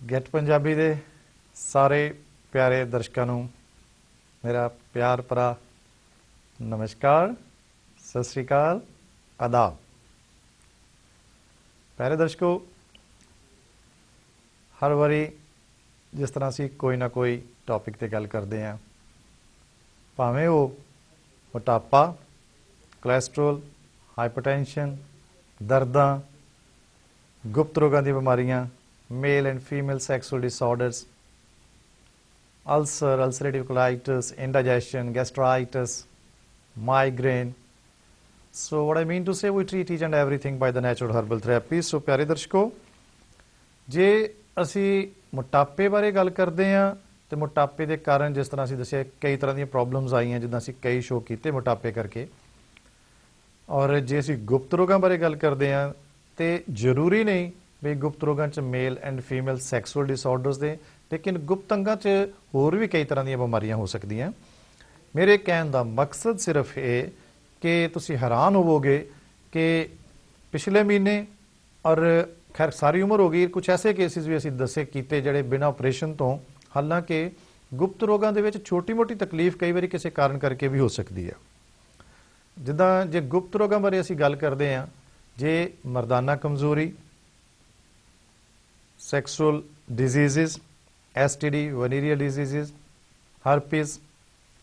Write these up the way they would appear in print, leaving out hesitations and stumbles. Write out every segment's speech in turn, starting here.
Get Punjabi ਦੇ ਸਾਰੇ ਪਿਆਰੇ ਦਰਸ਼ਕਾਂ ਨੂੰ ਮੇਰਾ ਪਿਆਰ ਭਰਾ ਨਮਸਕਾਰ, ਸਤਿ ਸ੍ਰੀ ਅਕਾਲ, ਆਦਾਬ। ਪਿਆਰੇ ਦਰਸ਼ਕੋ, ਹਰ ਵਾਰੀ ਜਿਸ ਤਰ੍ਹਾਂ ਅਸੀਂ ਕੋਈ ਨਾ ਕੋਈ ਟੌਪਿਕ 'ਤੇ ਗੱਲ ਕਰਦੇ ਹਾਂ, ਭਾਵੇਂ ਉਹ ਮੋਟਾਪਾ, ਕੋਲੈਸਟਰੋਲ, ਹਾਈਪਰਟੈਂਸ਼ਨ, ਦਰਦਾਂ, ਗੁਪਤ ਰੋਗਾਂ ਦੀਆਂ ਬਿਮਾਰੀਆਂ, male and female sexual disorders, ulcer, ulcerative colitis, indigestion, gastritis, migraine. So what I mean to say, we treat each and everything by the natural herbal therapy. So ਪਿਆਰੇ ਦਰਸ਼ਕੋ, ਜੇ ਅਸੀਂ ਮੋਟਾਪੇ ਬਾਰੇ ਗੱਲ ਕਰਦੇ ਹਾਂ ਤੇ ਮੋਟਾਪੇ ਦੇ ਕਾਰਨ ਜਿਸ ਤਰ੍ਹਾਂ ਅਸੀਂ ਦੱਸਿਆ ਕਈ ਤਰ੍ਹਾਂ ਦੀਆਂ ਪ੍ਰੋਬਲਮਸ ਆਈਆਂ, ਜਿੱਦਾਂ ਅਸੀਂ ਕਈ ਸ਼ੋਅ ਕੀਤੇ ਮੋਟਾਪੇ ਕਰਕੇ। ਔਰ ਜੇ ਅਸੀਂ ਗੁਪਤ ਰੋਗਾਂ ਬਾਰੇ ਗੱਲ ਕਰਦੇ ਹਾਂ ਤੇ ਜ਼ਰੂਰੀ ਨਹੀਂ ਵੀ ਗੁਪਤ ਰੋਗਾਂ 'ਚ male and female sexual disorders ਦੇ, ਲੇਕਿਨ ਗੁਪਤ ਅੰਗਾਂ 'ਚ ਹੋਰ ਵੀ ਕਈ ਤਰ੍ਹਾਂ ਦੀਆਂ ਬਿਮਾਰੀਆਂ ਹੋ ਸਕਦੀਆਂ। ਮੇਰੇ ਕਹਿਣ ਦਾ ਮਕਸਦ ਸਿਰਫ ਇਹ ਕਿ ਤੁਸੀਂ ਹੈਰਾਨ ਹੋਵੋਗੇ ਕਿ ਪਿਛਲੇ ਮਹੀਨੇ ਔਰ ਖੈਰ ਸਾਰੀ ਉਮਰ ਹੋ ਗਈ, ਕੁਝ ਐਸੇ ਕੇਸਿਸ ਵੀ ਅਸੀਂ ਦੱਸੇ ਕੀਤੇ ਜਿਹੜੇ ਬਿਨਾਂ ਆਪਰੇਸ਼ਨ ਤੋਂ, ਹਾਲਾਂਕਿ ਗੁਪਤ ਰੋਗਾਂ ਦੇ ਵਿੱਚ ਛੋਟੀ ਮੋਟੀ ਤਕਲੀਫ ਕਈ ਵਾਰੀ ਕਿਸੇ ਕਾਰਨ ਕਰਕੇ ਵੀ ਹੋ ਸਕਦੀ ਹੈ। ਜਿੱਦਾਂ ਜੇ ਗੁਪਤ ਰੋਗਾਂ ਬਾਰੇ ਅਸੀਂ ਗੱਲ ਕਰਦੇ ਹਾਂ, ਜੇ ਮਰਦਾਨਾ ਕਮਜ਼ੋਰੀ, ਸੈਕਸੁਅਲ ਡਿਜ਼ੀਜ਼ਿਸ, STD, ਵਨੀਰੀਅਲ ਡਿਜ਼ੀਜ਼ਿਸ, ਹਰਪੀਸ,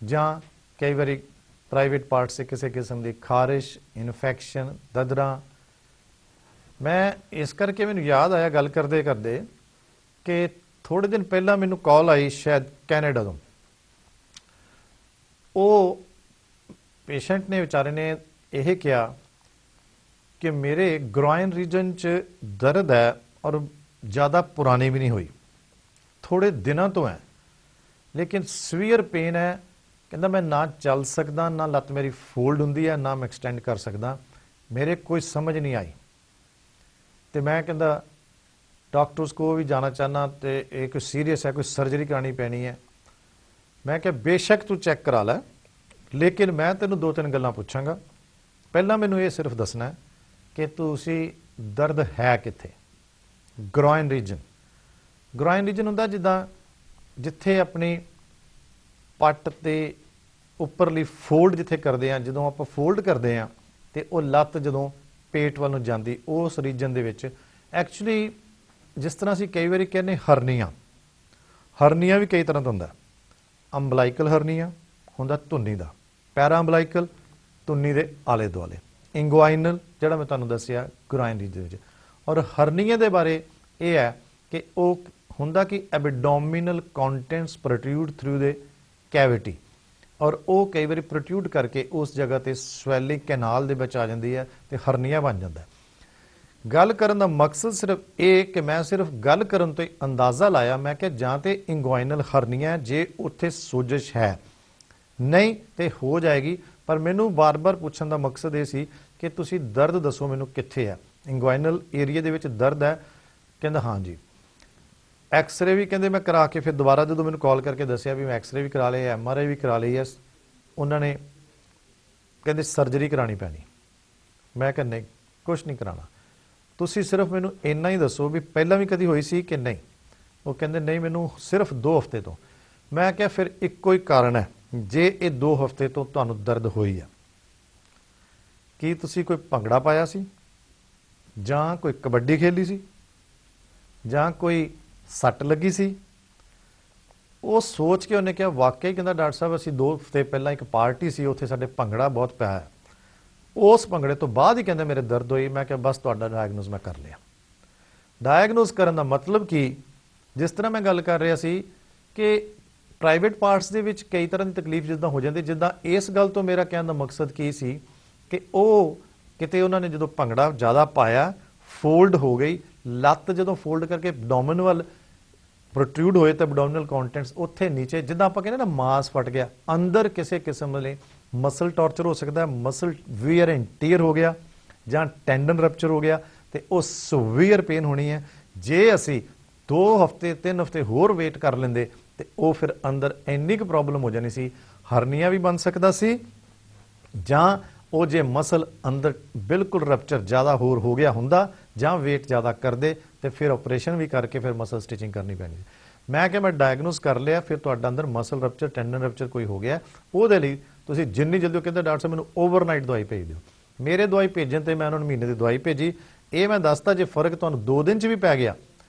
ਜਾਂ ਕਈ ਵਾਰੀ ਪ੍ਰਾਈਵੇਟ ਪਾਰਟ 'ਤੇ ਕਿਸੇ ਕਿਸਮ ਦੀ ਖਾਰਿਸ਼, ਇਨਫੈਕਸ਼ਨ, ਦਦਰਾਂ। ਮੈਂ ਇਸ ਕਰਕੇ ਮੈਨੂੰ ਯਾਦ ਆਇਆ ਗੱਲ ਕਰਦੇ ਕਰਦੇ ਕਿ ਥੋੜ੍ਹੇ ਦਿਨ ਪਹਿਲਾਂ ਮੈਨੂੰ ਕਾਲ ਆਈ ਸ਼ਾਇਦ ਕੈਨੇਡਾ ਤੋਂ। ਉਹ ਪੇਸ਼ੈਂਟ ਨੇ, ਵਿਚਾਰੇ ਨੇ ਇਹ ਕਿਹਾ ਕਿ ਮੇਰੇ ਗ੍ਰੋਇਨ ਰੀਜਨ 'ਚ ਦਰਦ ਹੈ ਔਰ ਜ਼ਿਆਦਾ ਪੁਰਾਣੀ ਵੀ ਨਹੀਂ ਹੋਈ, ਥੋੜ੍ਹੇ ਦਿਨਾਂ ਤੋਂ ਹੈ, ਲੇਕਿਨ ਸਵੀਅਰ ਪੇਨ ਹੈ। ਕਹਿੰਦਾ ਮੈਂ ਨਾ ਚੱਲ ਸਕਦਾ, ਨਾ ਲੱਤ ਮੇਰੀ ਫੋਲਡ ਹੁੰਦੀ ਹੈ, ਨਾ ਮੈਂ ਐਕਸਟੈਂਡ ਕਰ ਸਕਦਾ, ਮੇਰੇ ਕੋਈ ਸਮਝ ਨਹੀਂ ਆਈ। ਤੇ ਮੈਂ ਕਹਿੰਦਾ ਡਾਕਟਰਸ ਕੋਲ ਵੀ ਜਾਣਾ ਚਾਹੁੰਦਾ ਤੇ ਇਹ ਕੋਈ ਸੀਰੀਅਸ ਹੈ, ਕੋਈ ਸਰਜਰੀ ਕਰਾਉਣੀ ਪੈਣੀ ਹੈ। ਮੈਂ ਕਿਹਾ ਬੇਸ਼ੱਕ ਤੂੰ ਚੈੱਕ ਕਰਾ ਲੈ, ਲੇਕਿਨ ਮੈਂ ਤੈਨੂੰ 2-3 ਗੱਲਾਂ ਪੁੱਛਾਂਗਾ। ਪਹਿਲਾਂ ਮੈਨੂੰ ਇਹ ਸਿਰਫ ਦੱਸਣਾ ਕਿ ਤੁਸੀਂ ਦਰਦ ਹੈ ਕਿੱਥੇ। ਗ੍ਰੋਇਨ ਰੀਜਨ, ਗ੍ਰੋਇਨ ਰੀਜਨ ਹੁੰਦਾ ਜਿੱਦਾਂ ਜਿੱਥੇ ਆਪਣੀ ਪੱਟ ਤੇ ਉੱਪਰਲੀ ਫੋਲਡ ਜਿੱਥੇ ਕਰਦੇ ਹਾਂ, ਜਦੋਂ ਆਪਾਂ ਫੋਲਡ ਕਰਦੇ ਹਾਂ ਤੇ ਉਹ ਲੱਤ ਜਦੋਂ ਪੇਟ ਵੱਲ ਨੂੰ ਜਾਂਦੀ, ਉਸ ਰੀਜਨ ਦੇ ਵਿੱਚ ਐਕਚੁਅਲੀ ਜਿਸ ਤਰ੍ਹਾਂ ਅਸੀਂ ਕਈ ਵਾਰੀ ਕਹਿੰਦੇ ਹਰਨੀਆਂ, ਹਰਨੀਆਂ ਵੀ ਕਈ ਤਰ੍ਹਾਂ ਦਾ ਹੁੰਦਾ। ਅੰਬਲਾਈਕਲ ਹਰਨੀਆਂ ਹੁੰਦਾ ਧੁੰਨੀ ਦਾ, ਪੈਰਾ ਅੰਬਲਾਈਕਲ ਧੁੰਨੀ ਦੇ ਆਲੇ ਦੁਆਲੇ, ਇੰਗੁਆਈਨਲ ਜਿਹੜਾ ਮੈਂ ਤੁਹਾਨੂੰ ਦੱਸਿਆ ਗ੍ਰੋਇਨ ਰੀਜਨ ਵਿੱਚ। ਔਰ ਹਰਨੀਆਂ ਦੇ ਬਾਰੇ ਇਹ ਹੈ ਕਿ ਉਹ ਹੁੰਦਾ ਕਿ ਐਬਡੋਮੀਨਲ ਕੰਟੈਂਟਸ ਪ੍ਰੋਟਰੂਡ ਥਰੂ ਦੇ ਕੈਵਿਟੀ, ਔਰ ਉਹ ਕਈ ਵਾਰੀ ਪ੍ਰੋਟਰੂਡ ਕਰਕੇ ਉਸ ਜਗ੍ਹਾ ਤੇ ਸਵੈਲਿੰਗ ਕੈਨਾਲ ਦੇ ਵਿੱਚ ਆ ਜਾਂਦੀ ਹੈ ਤੇ ਹਰਨੀਆਂ ਬਣ ਜਾਂਦਾ। ਗੱਲ ਕਰਨ ਦਾ ਮਕਸਦ ਸਿਰਫ ਇਹ ਕਿ ਮੈਂ ਸਿਰਫ ਗੱਲ ਕਰਨ ਤੋਂ ਅੰਦਾਜ਼ਾ ਲਾਇਆ, ਮੈਂ ਕਿਹਾ ਜਾਂ ਤੇ ਇੰਗੁਆਈਨਲ ਹਰਨੀਆਂ, ਜੇ ਉੱਥੇ ਸੋਜਸ਼ ਹੈ, ਨਹੀਂ ਤੇ ਹੋ ਜਾਏਗੀ। ਪਰ ਮੈਨੂੰ ਬਾਰ-ਬਾਰ ਪੁੱਛਣ ਦਾ ਮਕਸਦ ਇਹ ਸੀ ਕਿ ਤੁਸੀਂ ਦਰਦ ਦੱਸੋ ਮੈਨੂੰ ਕਿੱਥੇ ਹੈ, ਇੰਗੁਆਈਨਲ ਏਰੀਆ ਦੇ ਵਿੱਚ ਦਰਦ ਹੈ। ਕਹਿੰਦਾ ਹਾਂਜੀ। ਐਕਸਰੇ ਵੀ ਕਹਿੰਦੇ ਮੈਂ ਕਰਾ ਕੇ ਫਿਰ ਦੁਬਾਰਾ ਜਦੋਂ ਮੈਨੂੰ ਕਾਲ ਕਰਕੇ ਦੱਸਿਆ ਵੀ ਮੈਂ ਐਕਸਰੇ ਵੀ ਕਰਾ ਲਏ, MRI ਵੀ ਕਰਾ ਲਈ ਹੈ, ਉਹਨਾਂ ਨੇ ਕਹਿੰਦੇ ਸਰਜਰੀ ਕਰਾਉਣੀ ਪੈਣੀ। ਮੈਂ ਕਿਹਾ ਨਹੀਂ, ਕੁਛ ਨਹੀਂ ਕਰਾਉਣਾ, ਤੁਸੀਂ ਸਿਰਫ ਮੈਨੂੰ ਇੰਨਾ ਹੀ ਦੱਸੋ ਵੀ ਪਹਿਲਾਂ ਵੀ ਕਦੀ ਹੋਈ ਸੀ ਕਿ ਨਹੀਂ। ਉਹ ਕਹਿੰਦੇ ਨਹੀਂ, ਮੈਨੂੰ ਸਿਰਫ 2 ਹਫ਼ਤੇ ਤੋਂ। ਮੈਂ ਕਿਹਾ ਫਿਰ ਇੱਕੋ ਹੀ ਕਾਰਨ ਹੈ, ਜੇ ਇਹ 2 ਹਫ਼ਤੇ ਤੋਂ ਤੁਹਾਨੂੰ ਦਰਦ ਹੋਈ ਹੈ, ਕੀ ਤੁਸੀਂ ਕੋਈ ਭੰਗੜਾ ਪਾਇਆ ਸੀ, ਜਾਂ ਕੋਈ ਕਬੱਡੀ ਖੇਲੀ ਸੀ, ਜਾਂ ਕੋਈ ਸੱਟ ਲੱਗੀ ਸੀ। ਉਹ ਸੋਚ ਕੇ ਉਹਨੇ ਕਿਹਾ ਵਾਕਈ, ਕਹਿੰਦਾ ਡਾਕਟਰ ਸਾਹਿਬ ਅਸੀਂ 2 ਹਫ਼ਤੇ ਪਹਿਲਾਂ ਇੱਕ ਪਾਰਟੀ ਸੀ, ਉੱਥੇ ਸਾਡੇ ਭੰਗੜਾ ਬਹੁਤ ਪਿਆ ਹੈ, ਉਸ ਭੰਗੜੇ ਤੋਂ ਬਾਅਦ ਹੀ ਕਹਿੰਦੇ ਮੇਰੇ ਦਰਦ ਹੋਈ। ਮੈਂ ਕਿਹਾ ਬਸ ਤੁਹਾਡਾ ਡਾਇਗਨੋਸ ਮੈਂ ਕਰ ਲਿਆ। ਡਾਇਗਨੋਸ ਕਰਨ ਦਾ ਮਤਲਬ ਕਿ ਜਿਸ ਤਰ੍ਹਾਂ ਮੈਂ ਗੱਲ ਕਰ ਰਿਹਾ ਸੀ ਕਿ ਪ੍ਰਾਈਵੇਟ ਪਾਰਟਸ ਦੇ ਵਿੱਚ ਕਈ ਤਰ੍ਹਾਂ ਦੀ ਤਕਲੀਫ ਜਿੱਦਾਂ ਹੋ ਜਾਂਦੀ, ਜਿੱਦਾਂ ਇਸ ਗੱਲ ਤੋਂ ਮੇਰਾ ਕਹਿਣ ਦਾ ਮਕਸਦ ਕੀ ਸੀ ਕਿ ਉਹ ਕਿਤੇ ਉਹਨਾਂ ਨੇ ਜਦੋਂ ਭੰਗੜਾ ਜ਼ਿਆਦਾ ਪਾਇਆ, ਫੋਲਡ ਹੋ ਗਈ ਲੱਤ, ਜਦੋਂ ਫੋਲਡ ਕਰਕੇ ਐਬਡੋਮਨ ਵੱਲ ਪ੍ਰੋਟਰੂਡ ਹੋਏ ਤਾਂ ਐਬਡੋਮਿਨਲ ਕੰਟੈਂਟਸ ਉੱਥੇ ਨੀਚੇ, ਜਿੱਦਾਂ ਆਪਾਂ ਕਹਿੰਦੇ ਨਾ ਮਾਸ ਫਟ ਗਿਆ, ਅੰਦਰ ਕਿਸੇ ਕਿਸਮ ਦੇ ਮਸਲ ਟਾਰਚਰ ਹੋ ਸਕਦਾ, ਮਸਲ ਵੀਅਰ ਐਂਡ ਟੀਅਰ ਹੋ ਗਿਆ, ਜਾਂ ਟੈਂਡਨ ਰਪਚਰ ਹੋ ਗਿਆ, ਤੇ ਉਹ ਸਵੀਅਰ ਪੇਨ ਹੋਣੀ ਹੈ। ਜੇ ਅਸੀਂ 2 ਹਫ਼ਤੇ 3 ਹਫ਼ਤੇ ਹੋਰ ਵੇਟ ਕਰ ਲੈਂਦੇ ਤੇ ਉਹ ਫਿਰ ਅੰਦਰ ਇੰਨੀ ਕੁ ਪ੍ਰੋਬਲਮ ਹੋ ਜਾਣੀ ਸੀ, ਹਰਨੀਆਂ ਵੀ ਬਣ ਸਕਦਾ ਸੀ, ਜਾਂ ਉਹ ਜੇ ਮਸਲ ਅੰਦਰ ਬਿਲਕੁਲ ਰਪਚਰ ਜ਼ਿਆਦਾ ਹੋਰ ਹੋ ਗਿਆ ਹੁੰਦਾ ਜਾਂ weight ਜ਼ਿਆਦਾ ਕਰਦੇ ਤੇ ਫਿਰ ਆਪਰੇਸ਼ਨ ਵੀ ਕਰਕੇ ਫਿਰ ਮਸਲ ਸਟਿਚਿੰਗ ਕਰਨੀ ਪੈਣੀ। ਮੈਂ ਕਿ ਮੈਂ ਡਾਇਗਨੋਸ ਕਰ ਲਿਆ, ਫਿਰ ਤੁਹਾਡਾ ਅੰਦਰ ਮਸਲ ਰਪਚਰ ਟੈਂਡਨ ਰਪਚਰ ਕੋਈ ਹੋ ਗਿਆ, ਉਹਦੇ ਲਈ ਤੁਸੀਂ ਜਿੰਨੀ ਜਲਦੀ, ਉਹ ਕਹਿੰਦੇ ਡਾਕਟਰ ਸਾਹਿਬ ਮੈਨੂੰ ਓਵਰਨਾਈਟ ਦਵਾਈ ਭੇਜ ਦਿਓ। ਮੇਰੇ ਦਵਾਈ ਭੇਜਣ ਤੇ ਮੈਂ ਉਹਨਾਂ ਨੂੰ ਮਹੀਨੇ ਦੀ ਦਵਾਈ ਭੇਜੀ। ਇਹ ਮੈਂ ਦੱਸਦਾ ਜੇ ਫਰਕ ਤੁਹਾਨੂੰ 2 ਦਿਨ 'ਚ ਵੀ ਪੈ ਗਿਆ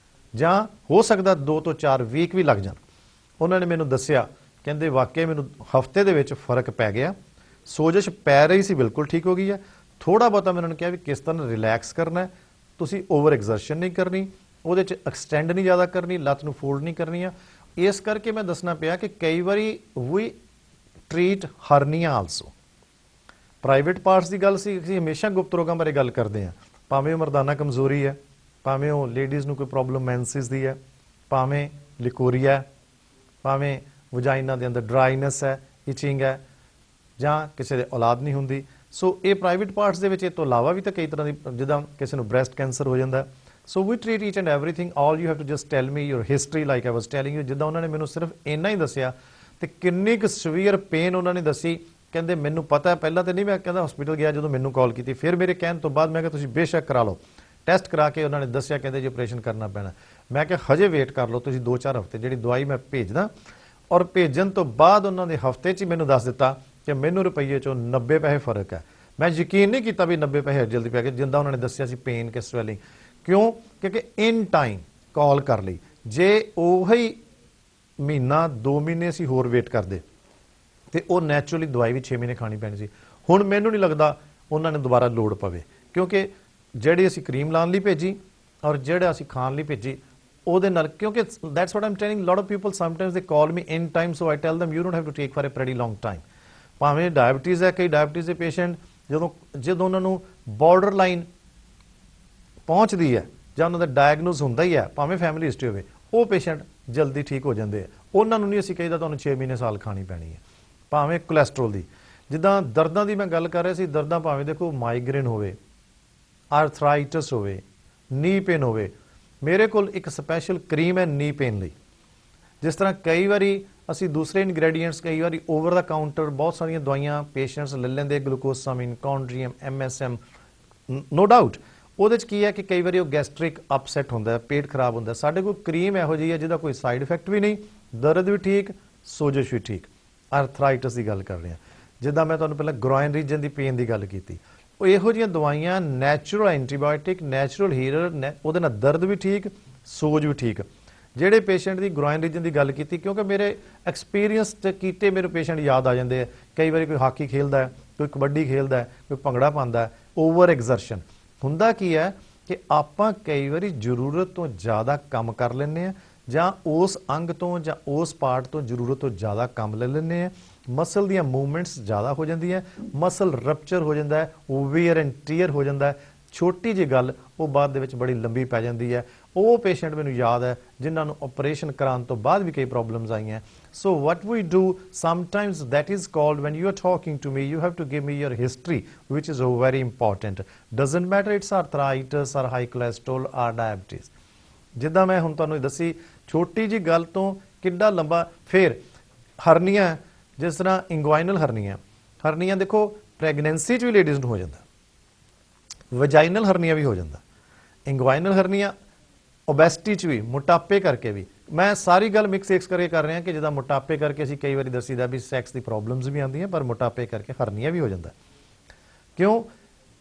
ਜਾਂ ਹੋ ਸਕਦਾ 2 ਤੋਂ 4 ਵੀਕ ਵੀ ਲੱਗ ਜਾਣ। ਉਹਨਾਂ ਨੇ ਮੈਨੂੰ ਦੱਸਿਆ, ਕਹਿੰਦੇ ਵਾਕਈ ਮੈਨੂੰ ਹਫਤੇ ਦੇ ਵਿੱਚ ਫਰਕ ਪੈ ਗਿਆ, ਸੋਜਸ਼ ਪੈ ਰਹੀ ਸੀ ਬਿਲਕੁਲ ਠੀਕ ਹੋ ਗਈ ਹੈ। ਥੋੜਾ ਬਹੁਤਾ ਮੈਂ ਉਹਨਾਂ ਨੂੰ ਕਿਹਾ ਵੀ ਕਿਸ ਤਰ੍ਹਾਂ ਰਿਲੈਕਸ ਕਰਨਾ ਹੈ, ਤੁਸੀਂ ਓਵਰ ਐਗਜ਼ਰਸ਼ਨ ਨਹੀਂ ਕਰਨੀ, ਉਹਦੇ 'ਚ ਐਕਸਟੈਂਡ ਨਹੀਂ ਜ਼ਿਆਦਾ ਕਰਨੀ, ਲੱਤ ਨੂੰ ਫੋਲਡ ਨਹੀਂ ਕਰਨੀ ਆ। ਇਸ ਕਰਕੇ ਮੈਂ ਦੱਸਣਾ ਪਿਆ ਕਿ ਕਈ ਵਾਰੀ ਵੀ ਟ੍ਰੀਟ ਹਰਨੀਆ ਆਲਸੋ। ਪ੍ਰਾਈਵੇਟ ਪਾਰਟਸ ਦੀ ਗੱਲ ਸੀ, ਅਸੀਂ ਹਮੇਸ਼ਾ ਗੁਪਤ ਰੋਗਾਂ ਬਾਰੇ ਗੱਲ ਕਰਦੇ ਹਾਂ, ਭਾਵੇਂ ਉਹ ਮਰਦਾਨਾ ਕਮਜ਼ੋਰੀ ਹੈ, ਭਾਵੇਂ ਉਹ ਲੇਡੀਜ਼ ਨੂੰ ਕੋਈ ਪ੍ਰੋਬਲਮ ਮੈਂਸਿਸ ਦੀ ਹੈ, ਭਾਵੇਂ ਲਿਕੋਰੀਆ ਹੈ, ਭਾਵੇਂ ਵਜਾਈਨਾ ਦੇ ਅੰਦਰ ਡਰਾਈਨੈਸ ਹੈ, ਇਚਿੰਗ ਹੈ, ਜਾਂ ਕਿਸੇ ਦੇ ਔਲਾਦ ਨਹੀਂ ਹੁੰਦੀ। ਸੋ ਇਹ ਪ੍ਰਾਈਵੇਟ ਪਾਰਟਸ ਦੇ ਵਿੱਚ ਇਹ ਤੋਂ ਇਲਾਵਾ ਵੀ ਤਾਂ ਕਈ ਤਰ੍ਹਾਂ ਦੀ, ਜਿੱਦਾਂ ਕਿਸੇ ਨੂੰ ਬ੍ਰੈਸਟ ਕੈਂਸਰ ਹੋ ਜਾਂਦਾ। So we treat each and everything, all you have to just tell me your history like I was telling you. ਜਿੱਦਾਂ ਉਹਨਾਂ ਨੇ ਮੈਨੂੰ ਸਿਰਫ ਇੰਨਾ ਹੀ ਦੱਸਿਆ ਤੇ ਕਿੰਨੀ ਕੁ ਸਵੀਅਰ ਪੇਨ ਉਹਨਾਂ ਨੇ ਦੱਸੀ। ਕਹਿੰਦੇ ਮੈਨੂੰ ਪਤਾ ਹੈ, ਪਹਿਲਾਂ ਤਾਂ ਨਹੀਂ ਮੈਂ ਕਹਿੰਦਾ ਹਸਪੀਟਲ ਗਿਆ, ਜਦੋਂ ਮੈਨੂੰ ਕਾਲ ਕੀਤੀ ਫਿਰ ਮੇਰੇ ਕਹਿਣ ਤੋਂ ਬਾਅਦ ਮੈਂ ਕਿਹਾ ਤੁਸੀਂ ਬੇਸ਼ੱਕ ਕਰਾ ਲਓ ਟੈਸਟ। ਕਰਾ ਕੇ ਉਹਨਾਂ ਨੇ ਦੱਸਿਆ, ਕਹਿੰਦੇ ਜੀ ਆਪਰੇਸ਼ਨ ਕਰਨਾ ਪੈਣਾ। ਮੈਂ ਕਿਹਾ ਹਜੇ ਵੇਟ ਕਰ ਲਓ ਤੁਸੀਂ 2-4 ਹਫ਼ਤੇ, ਜਿਹੜੀ ਦਵਾਈ ਮੈਂ ਭੇਜਦਾ। ਔਰ ਭੇਜਣ ਤੋਂ ਬਾਅਦ ਉਹਨਾਂ ਦੇ ਹਫ਼ਤੇ 'ਚ ਹੀ ਮੈਨੂੰ ਦੱਸ ਦਿੱਤਾ ਕਿ ਮੈਨੂੰ ਰੁਪਈਏ 'ਚੋਂ 90 ਪੈਸੇ ਫਰਕ ਹੈ। ਮੈਂ ਯਕੀਨ ਨਹੀਂ ਕੀਤਾ ਵੀ 90 ਪੈਸੇ ਜਲਦੀ ਪੈ ਗਏ, ਜਿੰਦਾ ਉਹਨਾਂ ਨੇ ਦੱਸਿਆ ਸੀ ਪੇਨ ਕਿ ਸਵੈਲਿੰਗ। ਕਿਉਂ? ਕਿਉਂਕਿ ਇਨ ਟਾਈਮ ਕਾਲ ਕਰ ਲਈ। ਜੇ ਉਹੀ ਮਹੀਨਾ 2 ਮਹੀਨੇ ਅਸੀਂ ਹੋਰ ਵੇਟ ਕਰਦੇ ਤੇ ਉਹ ਨੈਚੁਰਲੀ ਦਵਾਈ ਵੀ 6 ਮਹੀਨੇ ਖਾਣੀ ਪੈਣੀ ਸੀ। ਹੁਣ ਮੈਨੂੰ ਨਹੀਂ ਲੱਗਦਾ ਉਹਨਾਂ ਨੇ ਦੁਬਾਰਾ ਲੋੜ ਪਵੇ, ਕਿਉਂਕਿ ਜਿਹੜੀ ਅਸੀਂ ਕਰੀਮ ਲਾਉਣ ਲਈ ਭੇਜੀ ਔਰ ਜਿਹੜਾ ਅਸੀਂ ਖਾਣ ਲਈ ਭੇਜੀ ਉਹਦੇ ਨਾਲ, ਕਿਉਂਕਿ that's what I'm telling, lot of people sometimes they call me in time, so I tell them you don't have to take for a pretty long time। ਭਾਵੇਂ ਡਾਇਬਟੀਜ਼ ਹੈ, ਕਈ ਡਾਇਬਟੀਜ਼ ਦੇ ਪੇਸ਼ੈਂਟ ਜਦੋਂ ਉਹਨਾਂ ਨੂੰ ਬਾਰਡਰ ਲਾਈਨ ਪਹੁੰਚਦੀ ਹੈ ਜਾਂ ਉਹਨਾਂ ਦਾ ਡਾਇਗਨੋਸ ਹੁੰਦਾ ਹੀ ਹੈ, ਭਾਵੇਂ ਫੈਮਿਲੀ ਹਿਸਟਰੀ ਹੋਵੇ, ਉਹ ਪੇਸ਼ੈਂਟ ਜਲਦੀ ਠੀਕ ਹੋ ਜਾਂਦੇ ਆ। ਉਹਨਾਂ ਨੂੰ ਨਹੀਂ ਅਸੀਂ ਕਹੀਦਾ ਤੁਹਾਨੂੰ 6 ਮਹੀਨੇ ਸਾਲ ਖਾਣੀ ਪੈਣੀ ਹੈ। ਭਾਵੇਂ ਕੋਲੈਸਟਰੋਲ ਦੀ, ਜਿੱਦਾਂ ਦਰਦਾਂ ਦੀ ਮੈਂ ਗੱਲ ਕਰ ਰਿਹਾ ਸੀ, ਦਰਦਾਂ ਭਾਵੇਂ ਦੇਖੋ ਮਾਈਗ੍ਰੇਨ ਹੋਵੇ, ਆਰਥਰਾਈਟਸ ਹੋਵੇ, ਨੀ ਪੇਨ ਹੋਵੇ, ਮੇਰੇ ਕੋਲ ਇੱਕ ਸਪੈਸ਼ਲ ਕਰੀਮ ਹੈ ਨੀ ਪੇਨ ਲਈ। ਜਿਸ ਤਰ੍ਹਾਂ ਕਈ ਵਾਰੀ ਅਸੀਂ ਦੂਸਰੇ ਇਨਗ੍ਰੈਡੀਐਂਟਸ, ਕਈ ਵਾਰੀ ਓਵਰ ਦਾ ਕਾਊਂਟਰ ਬਹੁਤ ਸਾਰੀਆਂ ਦਵਾਈਆਂ ਪੇਸ਼ੈਂਟਸ ਲੈ ਲੈਂਦੇ, ਗਲੂਕੋਸਾਮਿਨ, ਕੌਂਡਰੀਅਮ, MSM, ਨੋ ਡਾਊਟ ਉਹਦੇ 'ਚ ਕੀ ਹੈ ਕਿ ਕਈ ਵਾਰੀ ਉਹ ਗੈਸਟ੍ਰਿਕ ਅਪਸੈਟ ਹੁੰਦਾ, ਪੇਟ ਖਰਾਬ ਹੁੰਦਾ। ਸਾਡੇ ਕੋਲ ਕਰੀਮ ਇਹੋ ਜਿਹੀ ਹੈ ਜਿਹਦਾ ਕੋਈ ਸਾਈਡ ਇਫੈਕਟ ਵੀ ਨਹੀਂ, ਦਰਦ ਵੀ ਠੀਕ, ਸੋਜਸ਼ ਵੀ ਠੀਕ। ਆਰਥਰਾਈਟਸ ਦੀ ਗੱਲ ਕਰ ਰਹੇ ਹਾਂ, ਜਿੱਦਾਂ ਮੈਂ ਤੁਹਾਨੂੰ ਪਹਿਲਾਂ ਗ੍ਰੋਇਨ ਰੀਜਨ ਦੀ ਪੇਨ ਦੀ ਗੱਲ ਕੀਤੀ, ਉਹ ਇਹੋ ਜਿਹੀਆਂ ਦਵਾਈਆਂ ਨੈਚੁਰਲ ਐਂਟੀਬਾਇਓਟਿਕ, ਨੈਚੁਰਲ ਹੀਲਰ, ਉਹਦੇ ਨਾਲ ਦਰਦ ਵੀ ਠੀਕ, ਸੋਜ ਵੀ ਠੀਕ। ਜਿਹੜੇ ਪੇਸ਼ੈਂਟ ਦੀ ਗ੍ਰੋਇਨ ਰੀਜਨ ਦੀ ਗੱਲ ਕੀਤੀ, ਕਿਉਂਕਿ ਮੇਰੇ ਐਕਸਪੀਰੀਅੰਸ ਕੀਤੇ ਮੇਰੇ ਪੇਸ਼ੈਂਟ ਯਾਦ ਆ ਜਾਂਦੇ ਆ। ਕਈ ਵਾਰੀ ਕੋਈ ਹਾਕੀ ਖੇਲਦਾ ਹੈ, ਕੋਈ ਕਬੱਡੀ ਖੇਲਦਾ ਹੈ, ਕੋਈ ਭੰਗੜਾ ਪਾਉਂਦਾ ਹੈ, ਓਵਰ ਐਗਜ਼ਰਸ਼ਨ ਹੁੰਦਾ। ਕੀ ਹੈ ਕਿ ਆਪਾਂ ਕਈ ਵਾਰੀ ਜ਼ਰੂਰਤ ਤੋਂ ਜ਼ਿਆਦਾ ਕੰਮ ਕਰ ਲੈਂਦੇ ਆ, ਜਾਂ ਉਸ ਅੰਗ ਤੋਂ ਜਾਂ ਉਸ ਪਾਰਟ ਤੋਂ ਜ਼ਰੂਰਤ ਤੋਂ ਜ਼ਿਆਦਾ ਕੰਮ ਲੈ ਲੈਂਦੇ ਆ, ਮਸਲ ਦੀਆਂ ਮੂਵਮੈਂਟਸ ਜ਼ਿਆਦਾ ਹੋ ਜਾਂਦੀਆਂ, ਮਸਲ ਰਪਚਰ ਹੋ ਜਾਂਦਾ ਹੈ, ਵੀਅਰ ਐਂਡ ਟੀਅਰ ਹੋ ਜਾਂਦਾ ਹੈ। ਛੋਟੀ ਜਿਹੀ ਗੱਲ ਉਹ ਬਾਅਦ ਦੇ ਵਿੱਚ ਬੜੀ ਲੰਬੀ ਪੈ ਜਾਂਦੀ ਹੈ। ਉਹ ਪੇਸ਼ੈਂਟ ਮੈਨੂੰ ਯਾਦ ਹੈ ਜਿਨ੍ਹਾਂ ਨੂੰ ਆਪਰੇਸ਼ਨ ਕਰਾਉਣ ਤੋਂ ਬਾਅਦ ਵੀ ਕਈ ਪ੍ਰੋਬਲਮਸ ਆਈਆਂ। So what we do sometimes, that is called when you are talking to me, you have to give me your history which is very important. Doesn't matter it's arthritis or high cholesterol or diabetes. ਜਿੱਦਾਂ ਮੈਂ ਹੁਣ ਤੁਹਾਨੂੰ ਦੱਸੀ ਛੋਟੀ ਜਿਹੀ ਗੱਲ ਤੋਂ ਕਿੱਡਾ ਲੰਬਾ। ਫਿਰ ਹਰਨੀਆਂ, ਜਿਸ ਤਰ੍ਹਾਂ ਇੰਗੁਆਇਨਲ ਹਰਨੀਆਂ ਦੇਖੋ ਪ੍ਰੈਗਨੈਂਸੀ 'ਚ ਵੀ ਲੇਡੀਜ਼ ਨੂੰ ਹੋ ਜਾਂਦਾ, ਵਜਾਈਨਲ ਹਰਨੀਆ ਵੀ ਹੋ ਜਾਂਦਾ, ਇੰਗੁਆਇਨਲ ਹਰਨੀਆ ਓਬੈਸਿਟੀ 'ਚ ਵੀ, ਮੋਟਾਪੇ ਕਰਕੇ ਵੀ। ਮੈਂ ਸਾਰੀ ਗੱਲ ਮਿਕਸ ਕਰਕੇ ਕਰ ਰਿਹਾ ਕਿ ਜਿੱਦਾਂ ਮੋਟਾਪੇ ਕਰਕੇ ਅਸੀਂ ਕਈ ਵਾਰੀ ਦੱਸੀਦਾ ਵੀ ਸੈਕਸ ਦੀ ਪ੍ਰੋਬਲਮਸ ਵੀ ਆਉਂਦੀਆਂ, ਪਰ ਮੋਟਾਪੇ ਕਰਕੇ ਹਰਨੀਆ ਵੀ ਹੋ ਜਾਂਦਾ। ਕਿਉਂ?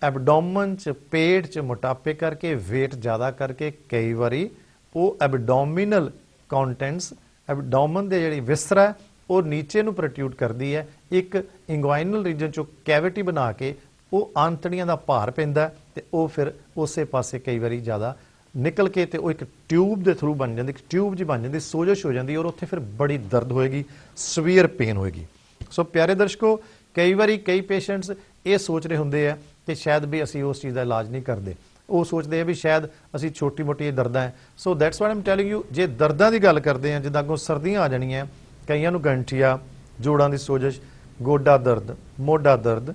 ਐਬਡੋਮਨ 'ਚ, ਪੇਟ 'ਚ ਮੋਟਾਪੇ ਕਰਕੇ, weight ਜ਼ਿਆਦਾ ਕਰਕੇ ਕਈ ਵਾਰੀ ਉਹ ਐਬਡੋਮੀਨਲ ਕੰਟੈਂਟਸ, ਐਬਡੋਮਨ ਦੇ ਜਿਹੜੀ ਵਿਸਰਾ ਉਹ ਨੀਚੇ ਨੂੰ ਪ੍ਰੋਟਿਊਟ ਕਰਦੀ ਹੈ। ਇੱਕ ਇੰਗੁਆਇਨਲ ਰੀਜਨ 'ਚੋਂ ਕੈਵਿਟੀ ਬਣਾ ਕੇ ਉਹ ਆਂਤੜੀਆਂ ਦਾ ਭਾਰ ਪੈਂਦਾ ਤੇ ਉਹ ਫਿਰ ਉਸੇ ਪਾਸੇ ਕਈ ਵਾਰੀ ਜ਼ਿਆਦਾ ਨਿਕਲ ਕੇ ਤੇ ਉਹ ਇੱਕ ਟਿਊਬ ਦੇ ਥਰੂ ਬਣ ਜਾਂਦੀ, ਇੱਕ ਟਿਊਬ ਜੀ ਬਣ ਜਾਂਦੀ, ਸੋਜਸ਼ ਹੋ ਜਾਂਦੀ, ਔਰ ਉੱਥੇ ਫਿਰ ਬੜੀ ਦਰਦ ਹੋਏਗੀ, ਸਵੀਅਰ ਪੇਨ ਹੋਏਗੀ। ਸੋ ਪਿਆਰੇ ਦਰਸ਼ਕੋ, ਕਈ ਵਾਰੀ ਕਈ ਪੇਸ਼ੈਂਟਸ ਇਹ ਸੋਚ ਰਹੇ ਹੁੰਦੇ ਆ ਕਿ ਸ਼ਾਇਦ ਵੀ ਅਸੀਂ ਉਸ ਚੀਜ਼ ਦਾ ਇਲਾਜ ਨਹੀਂ ਕਰਦੇ। ਉਹ ਸੋਚਦੇ ਆ ਵੀ ਸ਼ਾਇਦ ਅਸੀਂ ਛੋਟੀ ਮੋਟੀ ਦਰਦਾਂ ਹੈ। So that's what I'm telling you, ਜੇ ਦਰਦਾਂ ਦੀ ਗੱਲ ਕਰਦੇ ਆ, ਜਿੱਦਾਂ ਅੱਗੋਂ ਸਰਦੀਆਂ ਆ ਜਾਣੀਆਂ, ਕਈਆਂ ਨੂੰ ਗੰਠੀਆ, ਜੋੜਾਂ ਦੀ ਸੋਜਸ਼, ਗੋਡਾ ਦਰਦ, ਮੋਢਾ ਦਰਦ,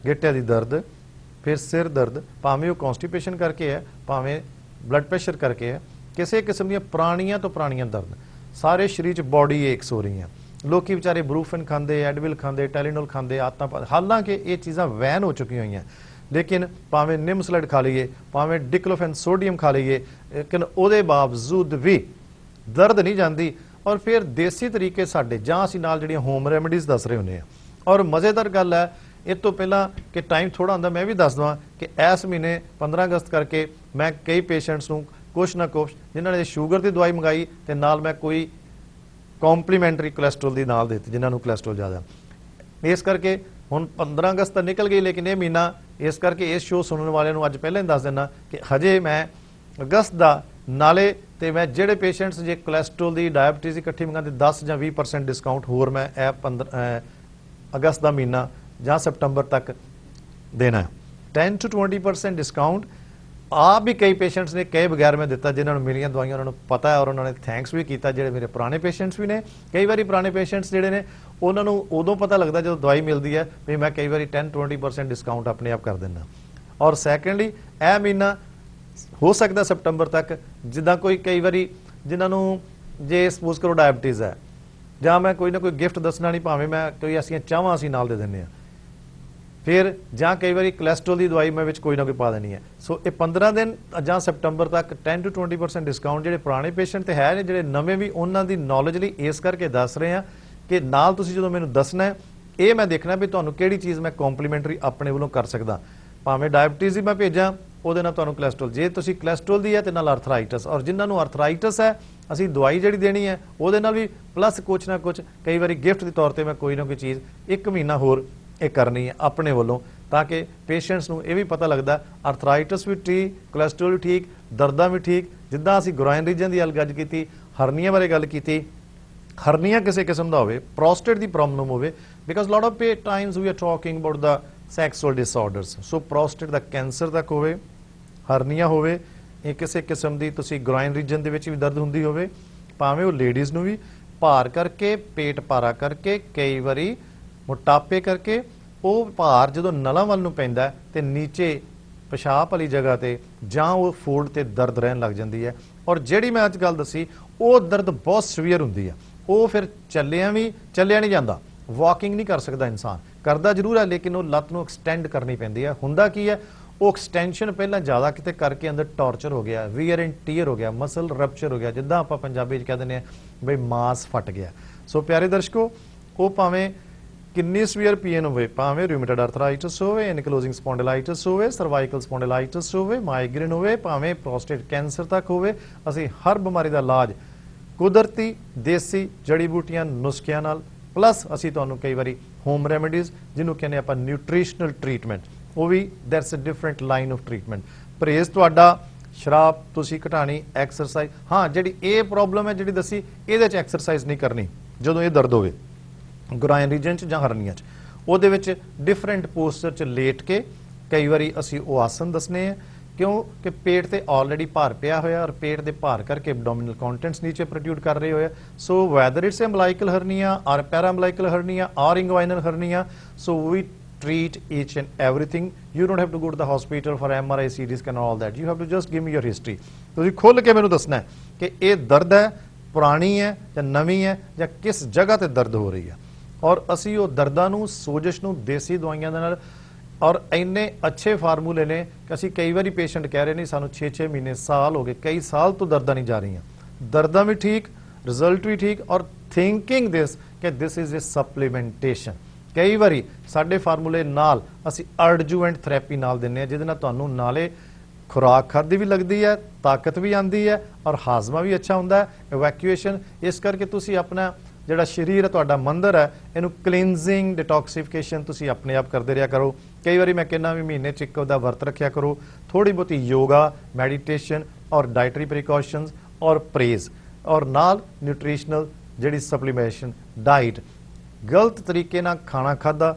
ਗਿੱਟਿਆਂ ਦੀ ਦਰਦ, ਫਿਰ ਸਿਰ ਦਰਦ, ਭਾਵੇਂ ਉਹ ਕੌਨਸਟੀਪੇਸ਼ਨ ਕਰਕੇ ਹੈ, ਭਾਵੇਂ ਬਲੱਡ ਪ੍ਰੈਸ਼ਰ ਕਰਕੇ ਹੈ, ਕਿਸੇ ਕਿਸਮ ਦੀਆਂ ਪੁਰਾਣੀਆਂ ਤੋਂ ਪੁਰਾਣੀਆਂ ਦਰਦ, ਸਾਰੇ ਸਰੀਰ 'ਚ ਬੋਡੀ ਏਕਸ ਹੋ ਰਹੀਆਂ। ਲੋਕੀ ਵਿਚਾਰੇ ਬਰੂਫਨ ਖਾਂਦੇ, ਐਡਵਿਲ ਖਾਂਦੇ, ਟੈਲੀਨੋਲ ਖਾਂਦੇ, ਆਦਤਾਂ ਹਾਲਾਂਕਿ ਇਹ ਚੀਜ਼ਾਂ ਵੈਨ ਹੋ ਚੁੱਕੀਆਂ ਹੋਈਆਂ, ਲੇਕਿਨ ਭਾਵੇਂ ਨਿਮਸਲਡ ਖਾ ਲਈਏ, ਭਾਵੇਂ ਡਿਕਲੋਫੈਨ ਸੋਡੀਅਮ ਖਾ ਲਈਏ, ਲੇਕਿਨ ਉਹਦੇ ਬਾਵਜੂਦ ਵੀ ਦਰਦ ਨਹੀਂ ਜਾਂਦੀ। ਔਰ ਫਿਰ ਦੇਸੀ ਤਰੀਕੇ ਸਾਡੇ ਜਾਂ ਅਸੀਂ ਨਾਲ ਜਿਹੜੀਆਂ ਹੋਮ ਰੈਮਡੀਜ਼ ਦੱਸ ਰਹੇ ਹੁੰਦੇ ਆ। ਔਰ ਮਜ਼ੇਦਾਰ ਗੱਲ ਹੈ, ਇਹ ਤੋਂ ਪਹਿਲਾਂ ਕਿ ਟਾਈਮ ਥੋੜਾ ਹੁੰਦਾ, ਮੈਂ ਵੀ ਦੱਸ ਦਵਾਂ ਕਿ ਇਸ ਮਹੀਨੇ 15 ਅਗਸਤ ਕਰਕੇ ਮੈਂ ਕਈ ਪੇਸ਼ੈਂਟਸ ਨੂੰ ਕੁਛ ਨਾ ਕੁਛ, ਜਿਨ੍ਹਾਂ ਨੇ ਸ਼ੂਗਰ ਦੀ ਦਵਾਈ ਮੰਗਾਈ ਤੇ ਨਾਲ ਮੈਂ ਕੋਈ ਕੰਪਲੀਮੈਂਟਰੀ ਕੋਲੈਸਟਰੋਲ ਦੀ ਨਾਲ ਦਿੱਤੀ, ਜਿਨ੍ਹਾਂ ਨੂੰ ਕੋਲੈਸਟਰੋਲ ਜ਼ਿਆਦਾ। ਇਸ ਕਰਕੇ ਹੁਣ 15 ਅਗਸਤ ਤਾਂ ਨਿਕਲ ਗਈ, ਲੇਕਿਨ ਇਹ ਮਹੀਨਾ, ਇਸ ਕਰਕੇ ਇਸ ਸ਼ੋਅ ਸੁਣਨ ਵਾਲਿਆਂ ਨੂੰ ਅੱਜ ਪਹਿਲਾਂ ਹੀ ਦੱਸ ਦਿੰਦਾ ਕਿ ਹਜੇ ਮੈਂ ਅਗਸਤ ਦਾ ਨਾਲੇ ਤੇ ਮੈਂ ਜਿਹੜੇ ਪੇਸ਼ੈਂਟਸ ਜੇ ਕੋਲੈਸਟਰੋਲ ਦੀ, ਡਾਇਬਟੀਜ਼ ਇਕੱਠੀ ਮੰਗਾਉਂਦੇ 10 ਜਾਂ 20% ਡਿਸਕਾਊਂਟ ਹੋਰ ਮੈਂ ਇਹ 15 ਅਗਸਤ ਦਾ ਮਹੀਨਾ ਜਾਂ ਸਤੰਬਰ ਤੱਕ ਦੇਣਾ। 10 to 20% ਡਿਸਕਾਊਂਟ ਆਪ ਵੀ ਕਈ ਪੇਸ਼ੈਂਟਸ ਨੇ ਕਹੇ ਬਗੈਰ ਮੈਂ ਦਿੱਤਾ, ਜਿਨ੍ਹਾਂ ਨੂੰ ਮੇਰੀਆਂ ਦਵਾਈਆਂ ਉਹਨਾਂ ਨੂੰ ਪਤਾ ਹੈ ਔਰ ਉਹਨਾਂ ਨੇ ਥੈਂਕਸ ਵੀ ਕੀਤਾ। ਜਿਹੜੇ ਮੇਰੇ ਪੁਰਾਣੇ ਪੇਸ਼ੈਂਟਸ ਵੀ ਨੇ, ਕਈ ਵਾਰੀ ਪੁਰਾਣੇ ਪੇਸ਼ੈਂਟਸ ਜਿਹੜੇ ਨੇ ਉਹਨਾਂ ਨੂੰ ਉਦੋਂ ਪਤਾ ਲੱਗਦਾ ਜਦੋਂ ਦਵਾਈ ਮਿਲਦੀ ਹੈ ਵੀ ਮੈਂ ਕਈ ਵਾਰੀ 10-20% ਡਿਸਕਾਊਂਟ ਆਪਣੇ ਆਪ ਕਰ ਦਿੰਦਾ। ਔਰ ਸੈਕੰਡਲੀ ਇਹ ਮਹੀਨਾ ਹੋ ਸਕਦਾ ਸਤੰਬਰ ਤੱਕ, ਜਿੱਦਾਂ ਕੋਈ ਕਈ ਵਾਰੀ ਜਿਨ੍ਹਾਂ ਨੂੰ ਜੇ ਸਪੋਜ਼ ਕਰੋ ਡਾਇਬਟੀਜ਼ ਹੈ, ਜਾਂ ਮੈਂ ਕੋਈ ਨਾ ਕੋਈ ਗਿਫਟ ਦੱਸਣਾ ਨਹੀਂ, ਭਾਵੇਂ ਮੈਂ ਕੋਈ ਐਸੀਆਂ ਚਾਹਵਾਂ ਅਸੀਂ ਨਾਲ ਦੇ ਦਿੰਦੇ ਹਾਂ, ਫਿਰ ਜਾਂ ਕਈ ਵਾਰੀ ਕੋਲੈਸਟਰੋਲ ਦੀ ਦਵਾਈ ਮੈਂ ਵਿੱਚ ਕੋਈ ਨਾ ਕੋਈ ਪਾ ਦੇਣੀ ਹੈ। ਸੋ ਇਹ 15 ਦਿਨ ਜਾਂ ਸਤੰਬਰ ਤੱਕ 10-20% ਡਿਸਕਾਊਂਟ ਜਿਹੜੇ ਪੁਰਾਣੇ ਪੇਸ਼ੈਂਟ ਤੇ ਹੈ ਨੇ, ਜਿਹੜੇ ਨਵੇਂ ਵੀ ਉਹਨਾਂ ਦੀ ਨੌਲੇਜ ਲਈ ਇਸ ਕਰਕੇ ਦੱਸ ਰਹੇ ਹਾਂ ਕਿ ਨਾਲ ਤੁਸੀਂ ਜਦੋਂ ਮੈਨੂੰ ਦੱਸਣਾ ਹੈ, ਇਹ ਮੈਂ ਦੇਖਣਾ ਵੀ ਤੁਹਾਨੂੰ ਕਿਹੜੀ ਚੀਜ਼ ਮੈਂ ਕੰਪਲੀਮੈਂਟਰੀ ਆਪਣੇ ਵੱਲੋਂ ਕਰ ਸਕਦਾ। ਭਾਵੇਂ ਡਾਇਬਟੀਜ਼ ਦੀ ਮੈਂ ਭੇਜਾਂ, ਉਹਦੇ ਨਾਲ ਤੁਹਾਨੂੰ ਕੋਲੈਸਟਰੋਲ, ਜੇ ਤੁਸੀਂ ਕੋਲੈਸਟਰੋਲ ਦੀ ਹੈ ਤੇ ਨਾਲ ਆਰਥਰਾਈਟਸ, ਔਰ ਜਿਨ੍ਹਾਂ ਨੂੰ ਆਰਥਰਾਈਟਸ ਹੈ ਅਸੀਂ ਦਵਾਈ ਜਿਹੜੀ ਦੇਣੀ ਹੈ ਉਹਦੇ ਨਾਲ ਵੀ ਪਲੱਸ ਕੁਛ ਨਾ ਕੁਛ ਕਈ ਵਾਰੀ ਗਿਫਟ ਦੇ ਤੌਰ ਤੇ ਮੈਂ ਕੋਈ ਨਾ ਕੋਈ ਚੀਜ਼ 1 ਮਹੀਨਾ ਹੋਰ ਇਹ ਕਰਨੀ ਹੈ ਆਪਣੇ ਵੱਲੋਂ, ਤਾਂ ਕਿ ਪੇਸ਼ੈਂਟਸ ਨੂੰ ਇਹ ਵੀ ਪਤਾ ਲੱਗਦਾ ਆਰਥਰਾਈਟਸ ਵੀ ਠੀਕ, ਕੋਲੈਸਟਰੋਲ ਵੀ ਠੀਕ, ਦਰਦਾਂ ਵੀ ਠੀਕ। ਜਿੱਦਾਂ ਅਸੀਂ ਗ੍ਰੋਇਨ ਰੀਜਨ ਦੀ ਗੱਲ ਕੀਤੀ, ਹਰਨੀਆਂ ਬਾਰੇ ਗੱਲ ਕੀਤੀ, ਹਰਨੀਆਂ ਕਿਸੇ ਕਿਸਮ ਦਾ ਹੋਵੇ, ਪ੍ਰੋਸਟੇਟ ਦੀ ਪ੍ਰੋਬਲਮ ਹੋਵੇ, because lot of times we are talking about the sexual disorders. So prostate ਦਾ ਕੈਂਸਰ ਤੱਕ ਹੋਵੇ, ਹਰਨੀਆਂ ਹੋਵੇ, ਇਹ ਕਿਸੇ ਕਿਸਮ ਦੀ ਤੁਸੀਂ ਗ੍ਰੋਇਨ ਰੀਜਨ ਦੇ ਵਿੱਚ ਵੀ ਦਰਦ ਹੁੰਦੀ ਹੋਵੇ, ਭਾਵੇਂ ਉਹ ਲੇਡੀਜ਼ ਨੂੰ ਵੀ ਭਾਰ ਕਰਕੇ, ਪੇਟ ਭਾਰਾ ਕਰਕੇ, ਕਈ ਵਾਰੀ ਮੋਟਾਪੇ ਕਰਕੇ, ਉਹ ਭਾਰ ਜਦੋਂ ਨਲਾਂ ਵੱਲ ਨੂੰ ਪੈਂਦਾ ਤੇ ਨੀਚੇ ਪਿਸ਼ਾਬ ਵਾਲੀ ਜਗ੍ਹਾ ਤੇ ਜਾਂ ਉਹ ਫੂਡ ਤੇ ਦਰਦ ਰਹਿਣ ਲੱਗ ਜਾਂਦੀ ਹੈ। ਔਰ ਜਿਹੜੀ ਮੈਂ ਅੱਜ ਗੱਲ ਦੱਸੀ ਉਹ ਦਰਦ ਬਹੁਤ ਸੀਵੀਅਰ ਹੁੰਦੀ ਹੈ, ਉਹ ਫਿਰ ਚੱਲਿਆ ਨਹੀਂ ਜਾਂਦਾ, ਵਾਕਿੰਗ ਨਹੀਂ ਕਰ ਸਕਦਾ ਇਨਸਾਨ, ਕਰਦਾ ਜ਼ਰੂਰ ਹੈ ਲੇਕਿਨ ਉਹ ਲੱਤ ਨੂੰ ਐਕਸਟੈਂਡ ਕਰਨੀ ਪੈਂਦੀ ਹੈ। ਹੁੰਦਾ ਕੀ ਹੈ, ਉਹ ਐਕਸਟੈਂਸ਼ਨ ਪਹਿਲਾਂ ਜ਼ਿਆਦਾ ਕਿਤੇ ਕਰਕੇ ਅੰਦਰ ਟਾਰਚਰ ਹੋ ਗਿਆ, ਵੀਅਰ ਐਂਡ ਟੀਅਰ ਹੋ ਗਿਆ, ਮਸਲ ਰਪਚਰ ਹੋ ਗਿਆ, ਜਿੱਦਾਂ ਆਪਾਂ ਪੰਜਾਬੀ 'ਚ ਕਹਿ ਦਿੰਦੇ ਹਾਂ ਬਈ ਮਾਸ ਫਟ ਗਿਆ। ਸੋ ਪਿਆਰੇ ਦਰਸ਼ਕੋ, ਉਹ ਭਾਵੇਂ ਕਿੰਨੀ ਸਵੀਅਰ ਪੀਐਨ ਹੋਵੇ, ਭਾਵੇਂ ਰਿਊਮੇਟਡ ਆਰਥਰਾਈਟਿਸ ਹੋਵੇ, ਐਨਕਲੋਜ਼ਿੰਗ ਸਪੌਂਡਿਲਾਈਟਿਸ ਹੋਵੇ, ਸਰਵਾਈਕਲ ਸਪੌਂਡਿਲਾਈਟਿਸ ਹੋਵੇ, ਮਾਈਗ੍ਰੇਨ ਹੋਵੇ, ਭਾਵੇਂ ਪ੍ਰੋਸਟੇਟ ਕੈਂਸਰ ਤੱਕ ਹੋਵੇ, ਅਸੀਂ ਹਰ ਬਿਮਾਰੀ ਦਾ ਇਲਾਜ ਕੁਦਰਤੀ ਦੇਸੀ ਜੜੀ ਬੂਟੀਆਂ ਨੁਸਖਿਆਂ ਨਾਲ, ਪਲੱਸ ਅਸੀਂ ਤੁਹਾਨੂੰ ਕਈ ਵਾਰੀ ਹੋਮ ਰੈਮਡੀਜ਼ ਜਿਹਨੂੰ ਕਹਿੰਦੇ ਆਪਾਂ ਨਿਊਟ੍ਰੀਸ਼ਨਲ ਟ੍ਰੀਟਮੈਂਟ, ਉਹ ਵੀ that's a different line of treatment. ਪਰਹੇਜ਼ ਤੁਹਾਡਾ, ਸ਼ਰਾਬ ਤੁਸੀਂ ਘਟਾਣੀ, ਐਕਸਰਸਾਈਜ਼, ਹਾਂ ਜਿਹੜੀ ਇਹ ਪ੍ਰੋਬਲਮ ਹੈ ਜਿਹੜੀ ਦੱਸੀ, ਇਹਦੇ 'ਚ ਐਕਸਰਸਾਈਜ਼ ਨਹੀਂ ਕਰਨੀ ਜਦੋਂ ਇਹ ਦਰਦ ਹੋਵੇ ਗ੍ਰਾਇਨ ਰੀਜਨ 'ਚ ਜਾਂ ਹਰਨੀਆਂ 'ਚ, ਉਹਦੇ ਵਿੱਚ ਡਿਫਰੈਂਟ ਪੋਸਚਰ 'ਚ ਲੇਟ ਕੇ ਕਈ ਵਾਰੀ ਅਸੀਂ ਉਹ ਆਸਨ ਦੱਸਨੇ ਆ, ਕਿਉਂ ਕਿ ਪੇਟ ਤੇ ਆਲਰੇਡੀ ਭਾਰ ਪਿਆ ਹੋਇਆ, ਔਰ ਪੇਟ ਦੇ ਭਾਰ ਕਰਕੇ ਐਬਡੋਮੀਨਲ ਕੰਟੈਂਟਸ ਨੀਚੇ ਪ੍ਰੋਡਿਊਸ ਕਰ ਰਹੇ ਹੋਏ। ਸੋ ਵੈਦਰ ਇਟਸ ਅੰਬਲਾਈਕਲ ਹਰਨੀਆ ਔਰ ਪੈਰਾਅੰਬਲਾਈਕਲ ਹਰਨੀਆ ਔਰ ਇੰਗਵਾਈਨਲ ਹਰਨੀਆ, ਸੋ ਵੀ treat each and everything. You don't have to go to the hospital for MRI, CT scan, all that. You have to just give me your history. ਤੁਸੀਂ ਖੁੱਲ ਕੇ ਮੈਨੂੰ ਦੱਸਣਾ ਹੈ ਕਿ ਇਹ ਦਰਦ ਹੈ, ਪੁਰਾਣੀ ਹੈ ਜਾਂ ਨਵੀਂ ਹੈ, ਜਾਂ ਕਿਸ ਜਗ੍ਹਾ ਤੇ ਦਰਦ ਹੋ ਰਹੀ ਹੈ। ਔਰ ਅਸੀਂ ਉਹ ਦਰਦਾਂ ਨੂੰ, ਸੋਜਸ਼ ਨੂੰ ਦੇਸੀ ਦਵਾਈਆਂ ਦੇ ਨਾਲ, ਔਰ ਇੰਨੇ ਅੱਛੇ ਫਾਰਮੂਲੇ ਨੇ ਕਿ ਅਸੀਂ ਕਈ ਵਾਰੀ ਪੇਸ਼ੈਂਟ ਕਹਿ ਰਹੇ ਨੇ ਸਾਨੂੰ 6-6 ਮਹੀਨੇ, ਸਾਲ ਹੋ ਗਏ, ਕਈ ਸਾਲ ਤੋਂ ਦਰਦਾਂ ਨਹੀਂ ਜਾ ਰਹੀਆਂ, ਦਰਦਾਂ ਵੀ ਠੀਕ, ਰਿਜ਼ਲਟ ਵੀ ਠੀਕ, ਔਰ ਥਿੰਕਿੰਗ ਦਿਸ ਕਿ ਦਿਸ ਇਜ਼ ਅ ਸਪਲੀਮੈਂਟੇਸ਼ਨ। ਕਈ ਵਾਰੀ ਸਾਡੇ ਫਾਰਮੂਲੇ ਨਾਲ ਅਸੀਂ ਅਰਜੂਐਂਟ ਥੈਰੇਪੀ ਨਾਲ ਦਿੰਦੇ ਹਾਂ, ਜਿਹਦੇ ਨਾਲ ਤੁਹਾਨੂੰ ਨਾਲੇ ਖੁਰਾਕ ਖਾਦੀ ਵੀ ਲੱਗਦੀ ਹੈ, ਤਾਕਤ ਵੀ ਆਉਂਦੀ ਹੈ, ਔਰ ਹਾਜ਼ਮਾ ਵੀ ਅੱਛਾ ਹੁੰਦਾ ਹੈ, ਇਵੈਕੂਏਸ਼ਨ। ਇਸ ਕਰਕੇ ਤੁਸੀਂ ਆਪਣਾ ਜਿਹੜਾ ਸਰੀਰ ਹੈ, ਤੁਹਾਡਾ ਮੰਦਰ ਹੈ, ਇਹਨੂੰ ਕਲੀਨਜ਼ਿੰਗ, ਡਿਟੌਕਸੀਫਿਕੇਸ਼ਨ ਤੁਸੀਂ ਆਪਣੇ ਆਪ ਕਰਦੇ ਰਿਹਾ ਕਰੋ। ਕਈ ਵਾਰੀ ਮੈਂ ਕਹਿੰਦਾ ਵੀ ਮਹੀਨੇ 'ਚ ਇੱਕ ਦਾ ਵਰਤ ਰੱਖਿਆ ਕਰੋ, ਥੋੜੀ ਬਹੁਤੀ ਯੋਗਾ, ਮੈਡੀਟੇਸ਼ਨ ਔਰ ਡਾਈਟਰੀ ਪ੍ਰੀਕਾਸ਼ਨਸ ਔਰ ਪ੍ਰੇਜ਼, ਔਰ ਨਾਲ ਨਿਊਟ੍ਰੀਸ਼ਨਲ ਜਿਹੜੀ ਸਪਲੀਮੈਂਟੇਸ਼ਨ ਡਾਈਟ। ਗਲਤ ਤਰੀਕੇ ਨਾਲ ਖਾਣਾ ਖਾਦਾ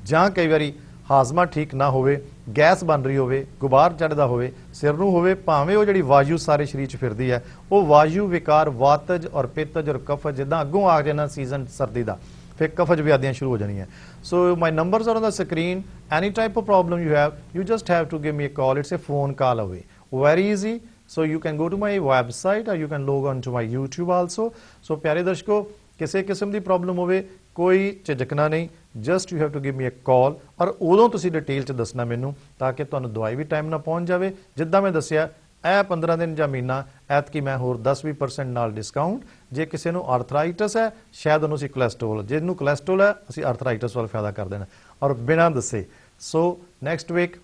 ਜਾਂ ਕਈ ਵਾਰੀ ਹਾਜ਼ਮਾ ਠੀਕ ਨਾ ਹੋਵੇ, ਗੈਸ ਬਣ ਰਹੀ ਹੋਵੇ, ਗੁਬਾਰ ਚੜ੍ਹਦਾ ਹੋਵੇ, ਸਿਰ ਨੂੰ ਹੋਵੇ, ਭਾਵੇਂ ਉਹ ਜਿਹੜੀ ਵਾਯੂ ਸਾਰੇ ਸਰੀਰ 'ਚ ਫਿਰਦੀ ਹੈ, ਉਹ ਵਾਯੂ ਵਿਕਾਰ, ਵਾਤਜ ਔਰ ਪਿੱਤਜ ਔਰ ਕਫਜ, ਜਿੱਦਾਂ ਅੱਗੋਂ ਆ ਜਾਣਾ ਸੀਜ਼ਨ ਸਰਦੀ ਦਾ, ਫਿਰ ਕਫਜ ਵਿਆਦੀਆਂ ਸ਼ੁਰੂ ਹੋ ਜਾਣੀਆਂ। So my numbers are on the screen, any type of problem you have, you just have to give me a call, it's a phone call away, very easy. So you can go to my website or you can log on to my YouTube also. So प्यारे दर्शकों, ਕਿਸੇ ਕਿਸਮ ਦੀ problem ਹੋਵੇ ਕੋਈ ਝਿਜਕਣਾ ਨਹੀਂ, just you have to give me a call, ਔਰ ਉਦੋਂ ਤੁਸੀਂ ਡਿਟੇਲ 'ਚ ਦੱਸਣਾ ਮੈਨੂੰ, ਤਾਂ ਕਿ ਤੁਹਾਨੂੰ ਦਵਾਈ ਵੀ ਟਾਈਮ ਨਾਲ ਪਹੁੰਚ ਜਾਵੇ। ਜਿੱਦਾਂ ਮੈਂ ਦੱਸਿਆ ਇਹ 15 ਦਿਨ ਜਾਂ ਮਹੀਨਾ ਐਤਕੀ ਮੈਂ ਹੋਰ 10-20% ਨਾਲ ਡਿਸਕਾਊਂਟ। ਜੇ ਕਿਸੇ ਨੂੰ ਆਰਥਰਾਈਟਸ ਹੈ, ਸ਼ਾਇਦ ਉਹਨੂੰ ਅਸੀਂ ਕੋਲੈਸਟਰੋਲ, ਜਿਹਨੂੰ ਕੋਲੈਸਟਰੋਲ ਹੈ ਅਸੀਂ ਆਰਥਰਾਈਟਸ ਵੱਲ ਫਾਇਦਾ ਕਰ ਦੇਣਾ, ਔਰ ਬਿਨਾਂ ਦੱਸੇ। ਸੋ ਨੈਕਸਟ ਵੀਕ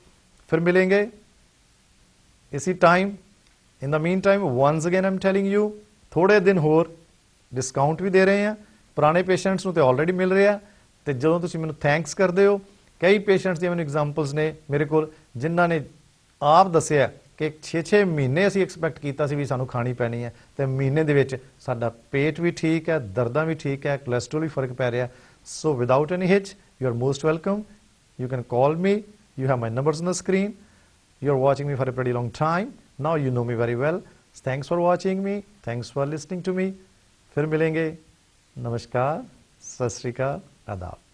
फिर मिलेंगे इसी time. In the mean time once again I am telling you, थोड़े दिन होर डिस्काउंट भी दे रहे हैं पुराने पेशेंट्स ਨੂੰ ਤੇ ਆਲਰੇਡੀ ਮਿਲ ਰਿਹਾ। ਤੇ ਜਦੋਂ ਤੁਸੀਂ ਮੈਨੂੰ ਥੈਂਕਸ ਕਰਦੇ ਹੋ, ਕਈ ਪੇਸ਼ੈਂਟਸ ਦੀਆਂ ਮੈਨੂੰ ਐਗਜ਼ਾਮਪਲਸ ਨੇ ਮੇਰੇ ਕੋਲ ਜਿਨ੍ਹਾਂ ਨੇ ਆਪ ਦੱਸਿਆ ਕਿ 6-6 ਮਹੀਨੇ ਅਸੀਂ ਐਕਸਪੈਕਟ ਕੀਤਾ ਸੀ ਵੀ ਸਾਨੂੰ ਖਾਣੀ ਪੈਣੀ ਹੈ, ਤੇ ਮਹੀਨੇ ਦੇ ਵਿੱਚ ਸਾਡਾ ਪੇਟ ਵੀ ਠੀਕ ਹੈ, ਦਰਦਾਂ ਵੀ ਠੀਕ ਹੈ, ਕੋਲੈਸਟਰੋਲ ਵੀ ਫਰਕ ਪੈ ਰਿਹਾ। So without any hitch you are most welcome. You can call me. You have my numbers on the screen. You're watching me for a pretty long time. Now you know me very well. Thanks for watching me. Thanks for listening to me. फिर मिलेंगे। नमस्कार, सत श्री अकाल, आदाब।